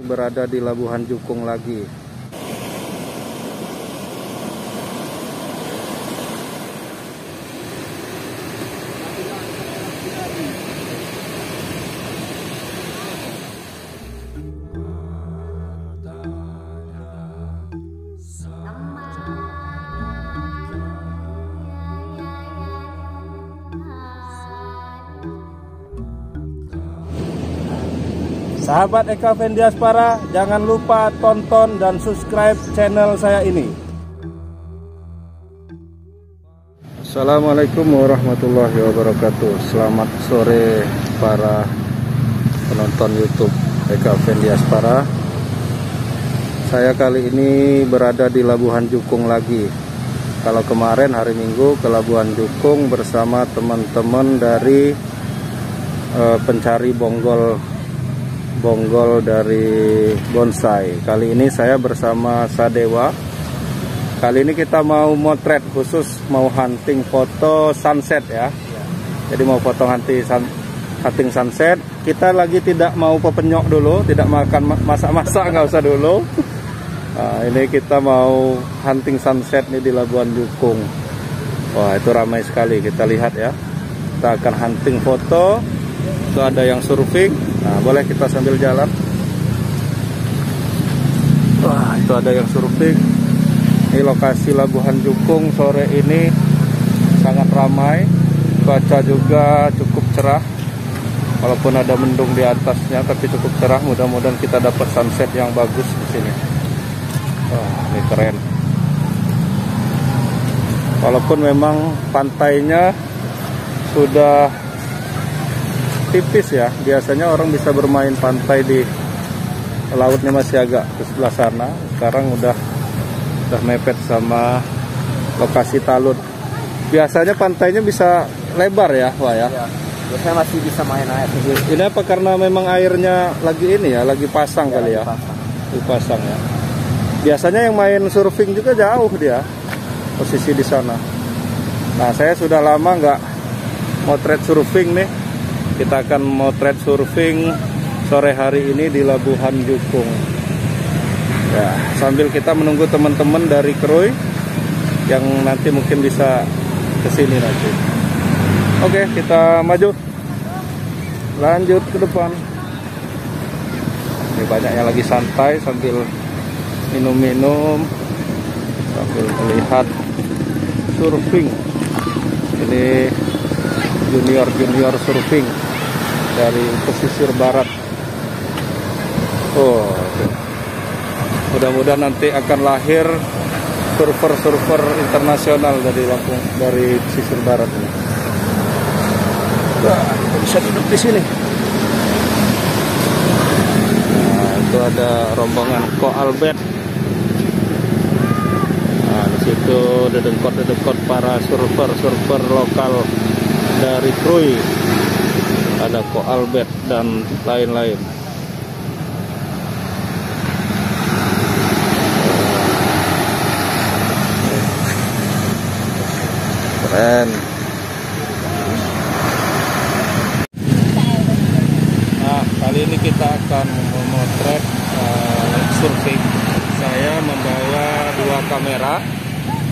Berada di Labuhan Jukung lagi. Sahabat Eka Vendiaspara, jangan lupa tonton dan subscribe channel saya ini. Assalamualaikum warahmatullahi wabarakatuh. Selamat sore para penonton YouTube Eka Vendiaspara. Saya kali ini berada di Labuhan Jukung lagi. Kalau kemarin hari Minggu ke Labuhan Jukung bersama teman-teman dari pencari bonggol dari bonsai. Kali ini saya bersama Sadewa. Kali ini kita mau motret, khusus mau hunting foto sunset ya. Jadi mau foto hunting sunset. Kita lagi tidak mau pepenyok dulu, tidak makan masak-masak, nggak usah dulu. Nah, ini kita mau hunting sunset nih di Labuhan Jukung. Wah, itu ramai sekali, kita lihat ya. Kita akan hunting foto. Itu ada yang surfing. Nah, boleh kita sambil jalan. Wah, itu ada yang surfing. Ini lokasi Labuhan Jukung sore ini sangat ramai. Cuaca juga cukup cerah. Walaupun ada mendung di atasnya, tapi cukup cerah. Mudah-mudahan kita dapat sunset yang bagus di sini. Wah, ini keren. Walaupun memang pantainya sudah tipis ya, biasanya orang bisa bermain pantai di lautnya masih agak ke sebelah sana. Sekarang udah mepet sama lokasi Talut. Biasanya pantainya bisa lebar ya, Wah ya. Biasanya masih bisa main air. Ini apa karena memang airnya lagi ini ya, lagi pasang kali ya? Lagi pasang ya. Biasanya yang main surfing juga jauh dia posisi di sana. Nah, saya sudah lama nggak motret surfing nih. Kita akan motret surfing sore hari ini di Labuhan Jukung. Ya, sambil kita menunggu teman-teman dari Krui yang nanti mungkin bisa kesini nanti. Oke, kita maju. Lanjut ke depan. Ini banyak yang lagi santai sambil minum-minum, sambil melihat surfing. Ini junior surfing dari pesisir barat. Oh, mudah-mudahan nanti akan lahir surfer internasional dari pesisir barat ini. Wah, bisa duduk di sini. Nah, itu ada rombongan Ko Albert. Nah, di situ dedengkot para surfer lokal dari Krui. Ada Ko Albert dan lain-lain. Keren. Nah, kali ini kita akan memotret surfing. Saya membawa dua kamera.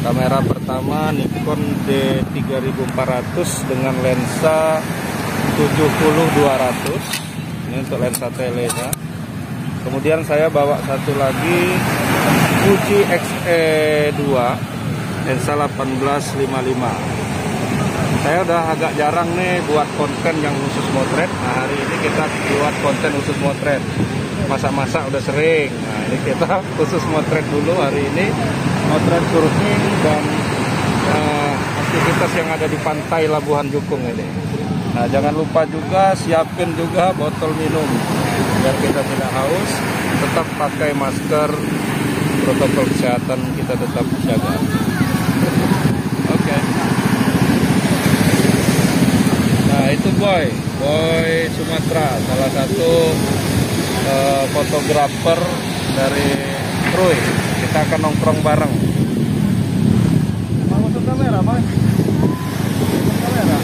Kamera pertama Nikon D3400 dengan lensa 70-200. Ini untuk lensa telenya. Kemudian saya bawa satu lagi Fuji X-E2 lensa 18-55. Saya udah agak jarang nih buat konten yang khusus motret. Nah, hari ini kita buat konten khusus motret. Masak-masak udah sering. Nah, ini kita khusus motret dulu hari ini. Motret surfing dan aktivitas yang ada di pantai Labuhan Jukung ini. Nah, jangan lupa juga siapin juga botol minum biar kita tidak haus. Tetap pakai masker, protokol kesehatan kita tetap jaga. Oke. Nah, itu Boy Sumatera, salah satu fotografer dari Krui. Kita akan nongkrong bareng. Mau masuk kamera, Mas? Kamera.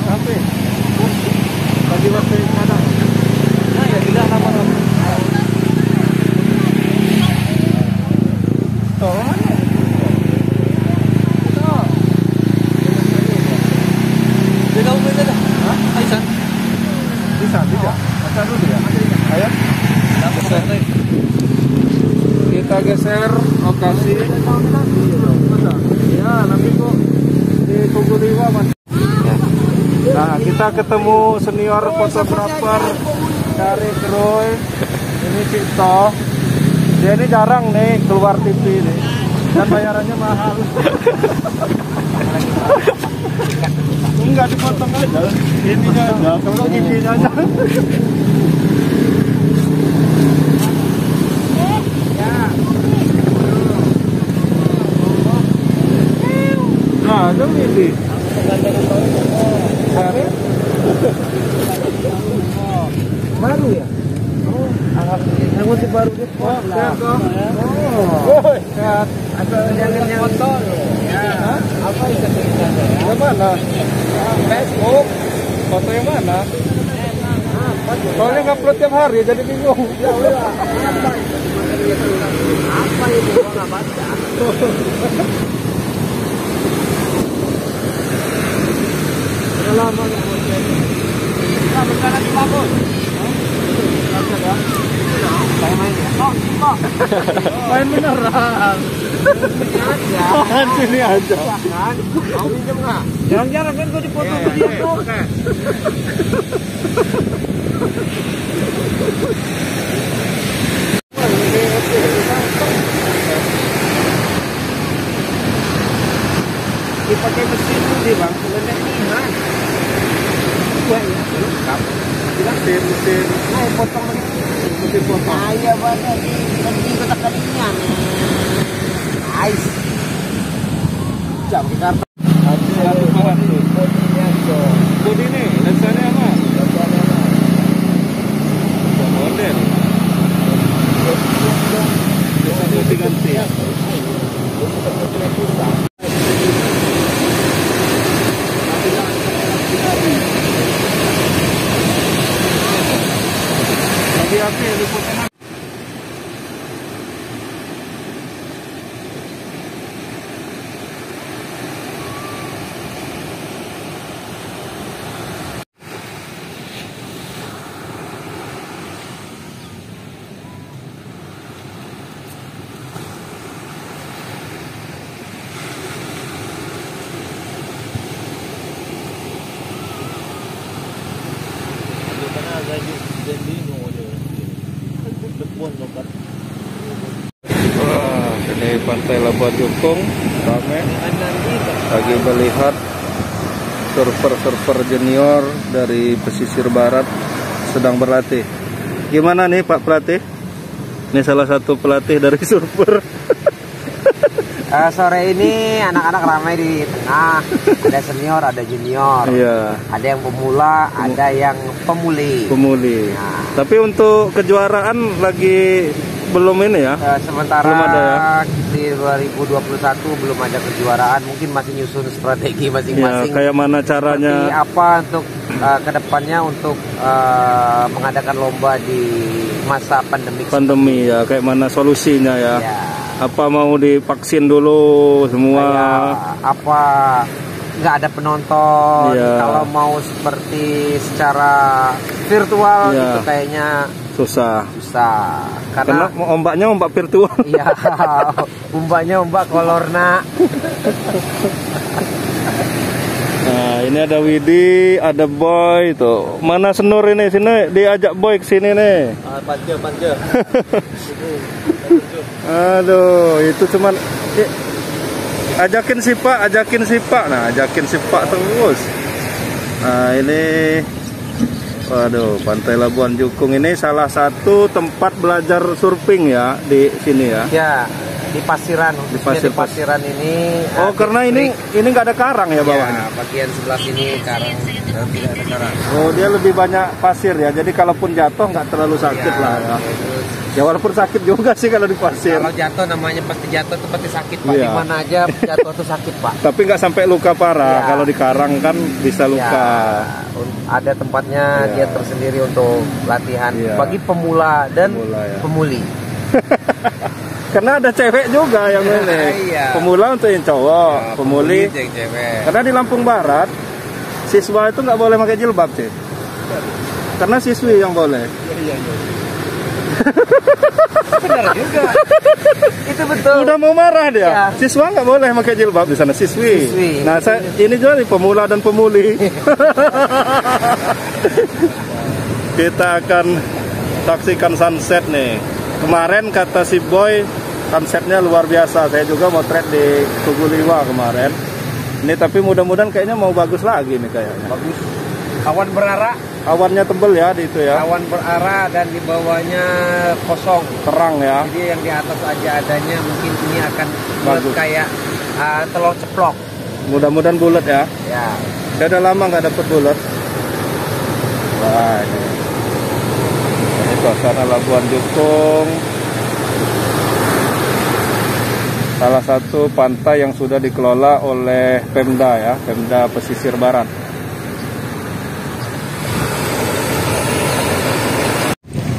Sampai. Bagi waktu sana. Nah, ya tidak lama-lama. dulu ya. Ayo. Kita geser lokasi. Ya, nanti kok di Tugu Liwa, Mas. Nah, kita ketemu senior fotografer dari Kroy. Ini Cito. Dia ini jarang nih keluar TV nih. Dan bayarannya mahal. Enggak dipotong aja. Ininya aja, kalau ininya aja. Nah, itu ini. Baru ya? Alhamdulillah. Masih baru deh. Oh, sehat. Ada yang foto. Ya. Apa itu tulisannya? Yang mana? Facebook. Foto yang mana? Soalnya ngupload tiap hari jadi bingung. Ya udah. Apa itu? Gua enggak baca. Udah lama enggak baca. Nah, bentar lagi bagus. Main ya? Oh, main beneran. Sini aja. Mau pinjam nggak? Jarang-jarang kan gue dipoto sama dia tuh. Dipakai mesin sih bang, sebenarnya ringan. Dua ya, lengkap. Mesin. Nah, potong lagi. Mesin potong. Iya banget di kotak kalinya nih. Nice. Jam kita. Satu bahan tuh. Bodi nih, lensanya apa? Model. Bisa ganti ya. Hati-hati liputnya. Wah, ini Pantai Labuan Jukung ramai. Lagi melihat surfer junior dari pesisir barat sedang berlatih. Gimana nih Pak pelatih? Ini salah satu pelatih dari surfer. Sore ini anak-anak ramai di tengah. Ada senior, ada junior. Iya. Ada yang pemula, ada yang pemuli. Nah. Tapi untuk kejuaraan lagi belum ini ya? Sementara belum ada ya? Di 2021 belum ada kejuaraan. Mungkin masih nyusun strategi masing-masing. Ya, kayak mana caranya? Seperti apa untuk kedepannya untuk mengadakan lomba di masa pandemi ya, kayak mana solusinya ya? Ya. Apa mau divaksin dulu semua? Apa nggak ada penonton? Ya. Kalau mau seperti secara virtual ya, itu kayaknya susah. Karena ombaknya ombak virtual. Iya, ombaknya ombak kolorna. Nah, ini ada Widi, ada Boy tuh. Mana Senur ini? Sini diajak Boy ke sini nih. Panja. Aduh, itu cuman ajakin si Pak. Nah, ajakin si Pak terus. Nah, ini waduh, Pantai Labuan Jukung ini salah satu tempat belajar surfing ya di sini ya. Ya, di Pasiran. Di Pasiran ini. Oh, karena ini nggak ada karang ya bawahnya. Ya, bagian sebelah sini karang, tidak ada karang. Oh, dia lebih banyak pasir ya. Jadi kalaupun jatuh nggak terlalu sakit lah ya. Ya walaupun sakit juga sih kalau di pasir. Kalau jatuh namanya pasti jatuh tuh pasti sakit Pak. Iya. Di mana aja jatuh tuh sakit Pak. Tapi nggak sampai luka parah. Iya. Kalau di karang kan bisa luka. Ya, ada tempatnya dia tersendiri untuk latihan bagi pemula dan pemuli. Karena ada cewek juga yang ini. Pemula untuk yang cowok, pemuli yang cewek. Karena di Lampung Barat siswa itu nggak boleh pakai jilbab sih. Karena siswi yang boleh. Iya. Benar juga. Itu betul. Udah mau marah dia. Ya. Siswa nggak boleh pakai jilbab di sana, siswi. Nah, ini juga nih pemula dan pemuli. Kita akan saksikan sunset nih. Kemarin kata si Boy, sunsetnya luar biasa. Saya juga motret di Tugu Liwa kemarin. Ini tapi mudah-mudahan kayaknya mau bagus lagi nih kayaknya. Bagus. Awan berara. Awannya tebel ya di itu ya. Awan berara dan di bawahnya kosong. Terang ya. Jadi yang di atas aja adanya, mungkin ini akan Bagus. kayak telur ceplok. Mudah-mudahan bulat ya. Ya. Udah lama nggak dapet bulat. Wah, ini suasana Labuan Jukung. Salah satu pantai yang sudah dikelola oleh Pemda ya, Pemda Pesisir Barat.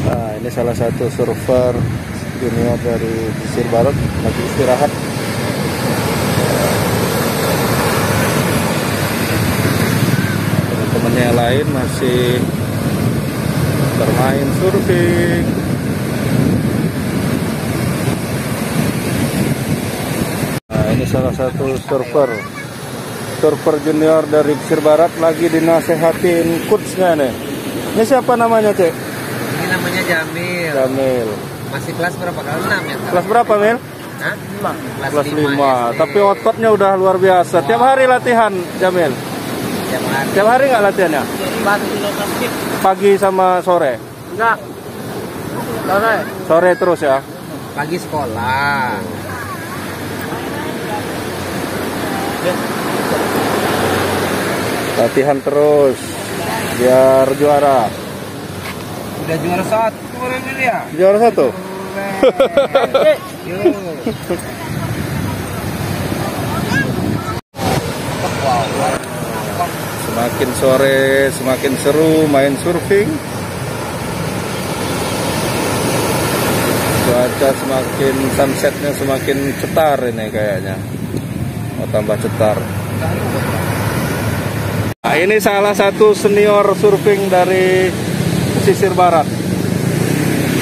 Nah, ini salah satu surfer junior dari Pesisir Barat lagi istirahat. Teman-temannya yang lain masih bermain surfing. Nah, ini salah satu surfer junior dari Pesisir Barat lagi dinasehatin coachnya nih. Ini siapa namanya, Cek? Ini namanya Jamil. Jamil. Masih kelas berapa? Kelas 6 ya? Kelas berapa, Mil? Hah? Kelas 5. SD. Tapi ototnya udah luar biasa. Tiap hari latihan, Jamil. Tiap hari. Tiap hari nggak latihannya? Pagi sama sore? Enggak. Sore. Sore terus ya? Pagi sekolah. Latihan terus biar juara. Udah juara 1 kemarin ini ya? Juara 1? Semakin sore semakin seru main surfing. Cuaca semakin, sunsetnya semakin cetar ini kayaknya. Mau tambah cetar. Nah, ini salah satu senior surfing dari Pesisir Barat.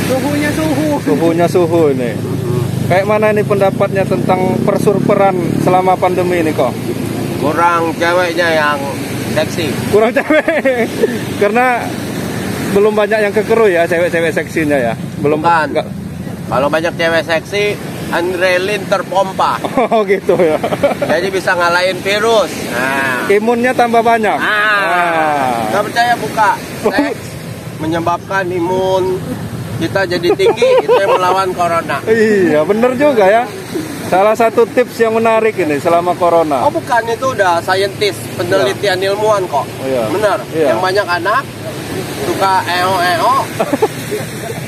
Suhunya suhu ini. Kayak mana ini pendapatnya tentang persurferan selama pandemi ini kok? Kurang ceweknya yang seksi. Kurang cewek. Karena belum banyak yang kekeru ya cewek-cewek seksinya ya. Belum. Bukan. Kalau banyak cewek seksi, adrenalin terpompa. Oh gitu ya. Jadi bisa ngalahin virus. Nah. Imunnya tambah banyak. Nggak percaya buka. Seks menyebabkan imun kita jadi tinggi, itu yang melawan corona. Iya bener juga ya. Salah satu tips yang menarik ini selama corona. Oh bukan, itu udah saintis, penelitian ilmuwan kok. Iya. Bener. Iya. Yang banyak anak suka eo.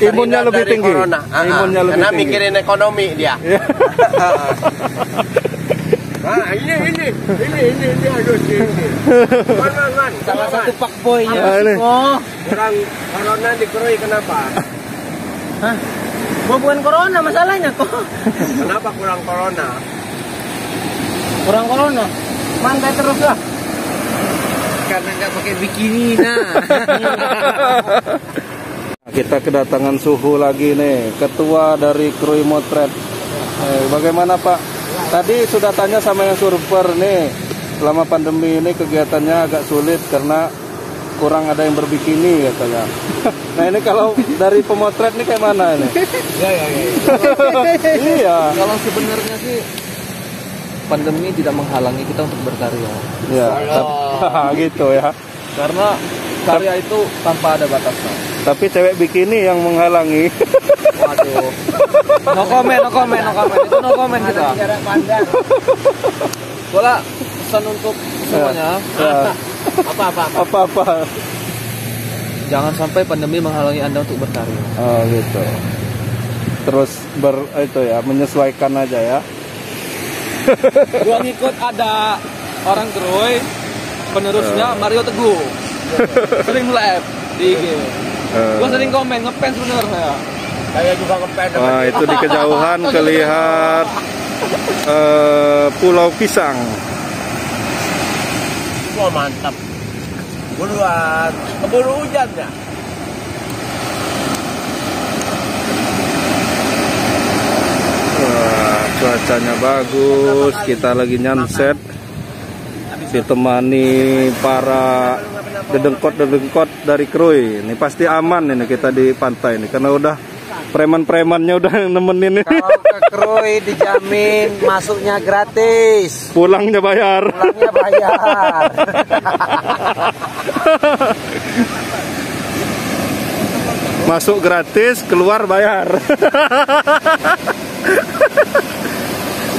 Imunnya lebih tinggi. Corona. Imunnya lebih karena tinggi. mikirin ekonomi dia. Iya. Nah, ini harus ini. Man. Salah satu fuckboy-nya. Ini. Kurang corona dikerui kenapa? Hah? Bukan corona masalahnya kok. Kenapa kurang corona? Kurang corona. Mantai terus lah. Karena nggak pakai bikini nah. Kita kedatangan Suhu lagi nih, ketua dari Krui Motret. Bagaimana Pak? Tadi sudah tanya sama yang surfer nih, selama pandemi ini kegiatannya agak sulit karena kurang ada yang berbikini katanya. Nah ini kalau dari pemotret nih kayak mana ini? Ya. Iya. Kalau sebenarnya sih pandemi tidak menghalangi kita untuk berkarya. Iya. Gitu ya. Karena karya itu tanpa ada batasan. Tapi cewek bikini yang menghalangi. Waduh. No comment. Itu no comment kita. Jarak pandang. Bola pesan untuk semuanya. Ya. Apa-apa. Jangan sampai pandemi menghalangi Anda untuk berkarya. Oh gitu. Terus menyesuaikan aja ya. Gua ngikut ada orang Krui, penerusnya Mario Teguh. Sering live di IG. Gua sering komen ngefans bener saya. Saya juga ngefans. Wah itu di kejauhan kelihatan Pulau Pisang. Wah mantap. Buruan, keburu hujan ya. cuacanya bagus, kita lagi nyanset ditemani para dedengkot dari Krui. Ini pasti aman ini kita di pantai ini karena udah preman-premannya udah nemenin ini. Kalau ke Krui dijamin masuknya gratis, Pulangnya bayar. Masuk gratis, keluar bayar.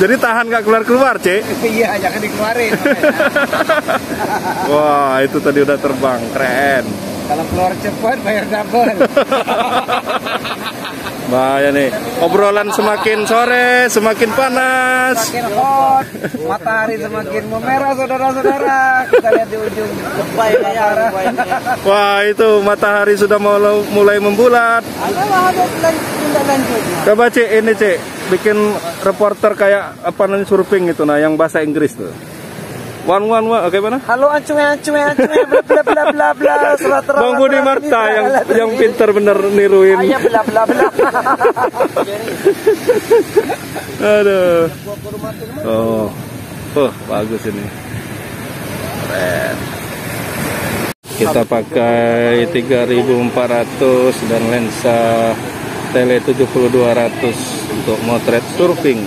Jadi tahan nggak keluar-keluar, Cek? Iya, jangan dikeluarin. Wah, itu tadi udah terbang, keren. Kalau keluar cepat bayar double. Bahaya nih. Obrolan semakin sore, semakin panas. Semakin hot, matahari semakin memerah, saudara-saudara. Kita lihat di ujung lebay matahari. Wah, itu matahari sudah mulai membulat. Ada lanjutnya. Coba Cek, ini Cek, bikin reporter kayak apa namanya surfing itu, nah yang bahasa Inggris tuh. One, oke mana? Halo ancume, bla bla bla bla. Bang Budi Marta yang pintar bener niruin. Ayah bla bla bla. Aduh. Oh, bagus ini. Keren. Kita pakai 3400 dan lensa tele 7200 untuk motret surfing.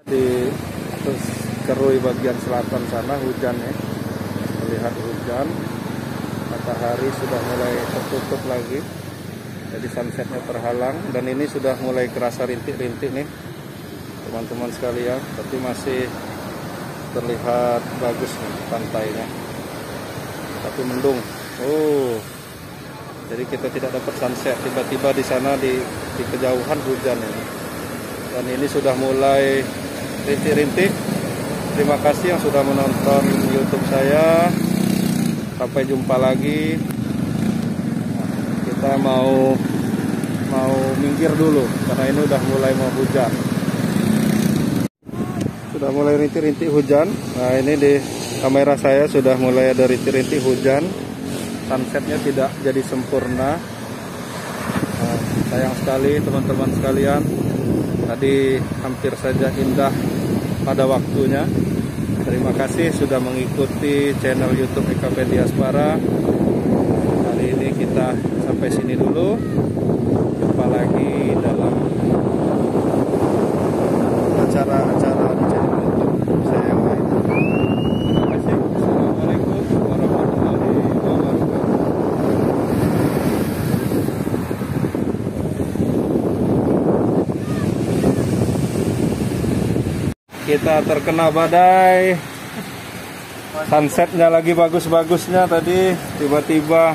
Di Krui bagian selatan sana hujan ya, terlihat hujan, matahari sudah mulai tertutup lagi, jadi sunsetnya terhalang dan ini sudah mulai kerasa rintik-rintik nih teman-teman sekalian, tapi masih terlihat bagus nih pantainya, tapi mendung. Oh, jadi kita tidak dapat sunset, tiba-tiba di sana di kejauhan hujan ini. Dan ini sudah mulai rintik-rintik. Terima kasih yang sudah menonton YouTube saya. Sampai jumpa lagi. Kita mau minggir dulu karena ini udah mulai mau hujan. Sudah mulai rintik-rintik hujan. Nah, ini di kamera saya sudah mulai ada rintik-rintik hujan. Sunsetnya tidak jadi sempurna. Nah, sayang sekali teman-teman sekalian. Tadi hampir saja indah pada waktunya. Terima kasih sudah mengikuti channel YouTube EKP Diaspora. Hari ini kita sampai sini dulu. Jumpa lagi dalam acara-acara di channel YouTube saya yang lain. Terima kasih. Assalamualaikum warahmatullahi wabarakatuh. Kita terkena badai, sunsetnya lagi bagus-bagusnya tadi tiba-tiba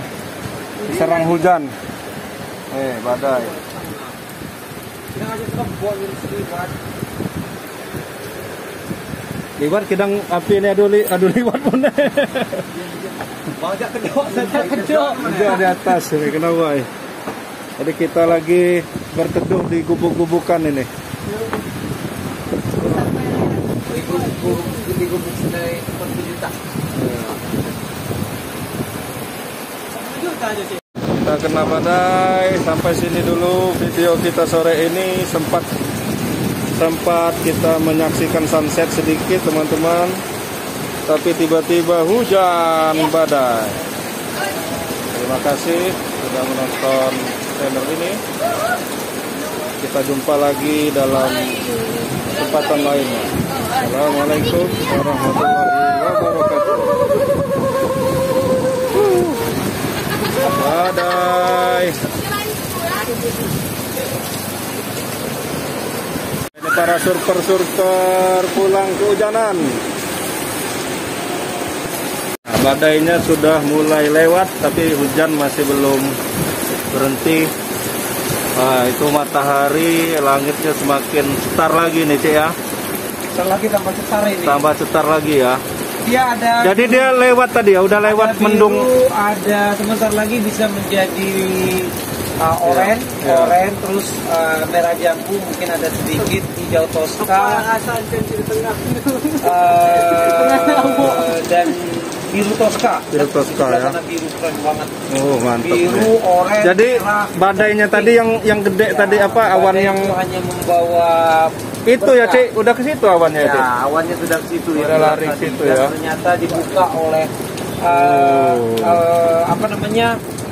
diserang hujan. Badai. Liwat kidang api ini adu liwat pun. Bajak kedok. Dia di atas ini kena wai. Jadi kita lagi berteduh di gubuk-gubukan ini. Di gubuk senai 40 juta. Kita kena badai, sampai sini dulu video kita sore ini. Sempat kita menyaksikan sunset sedikit teman-teman, tapi tiba-tiba hujan badai. Terima kasih sudah menonton channel ini. Kita jumpa lagi dalam kesempatan lainnya. Assalamualaikum warahmatullahi wabarakatuh. Badai. Ini para surfer pulang kehujanan. Nah, badainya sudah mulai lewat, tapi hujan masih belum berhenti. Nah, itu matahari, langitnya semakin cetar lagi nih, Cek ya. Cetar lagi tambah cetar ini. Tambah cetar lagi ya. Dia ada. Jadi dia lewat tadi ya, udah lewat biru, mendung. Ada sebentar lagi bisa menjadi oranye, terus merah jambu, mungkin ada sedikit hijau toska. Dan biru Tosca. Biru Tosca, ya. Sana biru keren banget. Oh, mantap. Biru, nih. oranye. Jadi merah. badainya tadi yang gede tadi apa awan badai yang itu hanya membawa itu ya, berkah. Cik, udah ke situ awannya, Cik. Ya, awannya sudah ke situ ya. Udah lari ke tadi. situ, Dan ya. ternyata dibuka oleh Oh. apa namanya?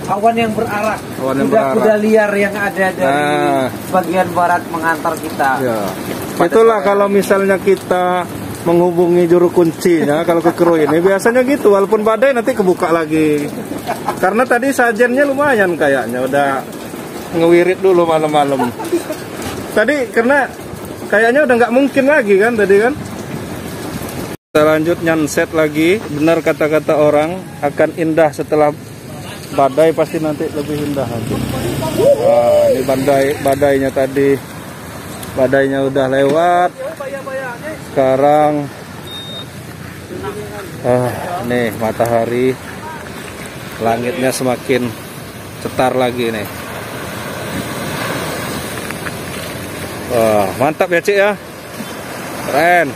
Awan yang berarah. Awan yang Kuda-kuda berarah. liar yang ada dari Nah. bagian barat mengantar kita. Ya. Itulah kalau misalnya kita menghubungi juru kuncinya kalau ke kru ini biasanya gitu, walaupun badai nanti kebuka lagi. Karena tadi sajennya lumayan kayaknya udah ngewirit dulu malam-malam. Tadi karena kayaknya udah nggak mungkin lagi kan tadi kan. Kita lanjut nyanset lagi. Benar kata-kata orang, akan indah setelah badai, pasti nanti lebih indah lagi. Wah, ini badainya tadi. Badainya udah lewat. Sekarang nih matahari, langitnya semakin cetar lagi nih. Wah, mantap ya, Cik ya. Keren.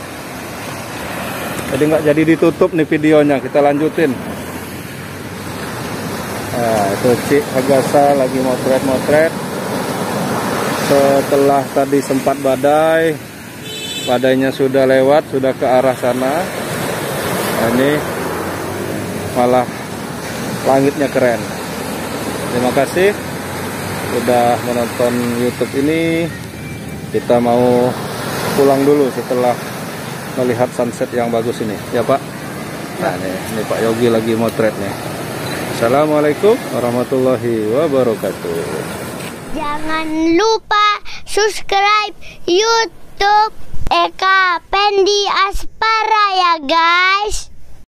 Jadi nggak jadi ditutup nih videonya, kita lanjutin. Nah, itu Cik Agasa lagi motret-motret. Setelah tadi sempat badai, badainya sudah lewat, sudah ke arah sana. Nah, ini malah langitnya keren. Terima kasih sudah menonton YouTube ini. Kita mau pulang dulu setelah melihat sunset yang bagus ini, ya Pak. Nah, ini Pak Yogi lagi motret nih. Assalamualaikum warahmatullahi wabarakatuh. Jangan lupa subscribe YouTube Eka Pendi Aspara ya guys.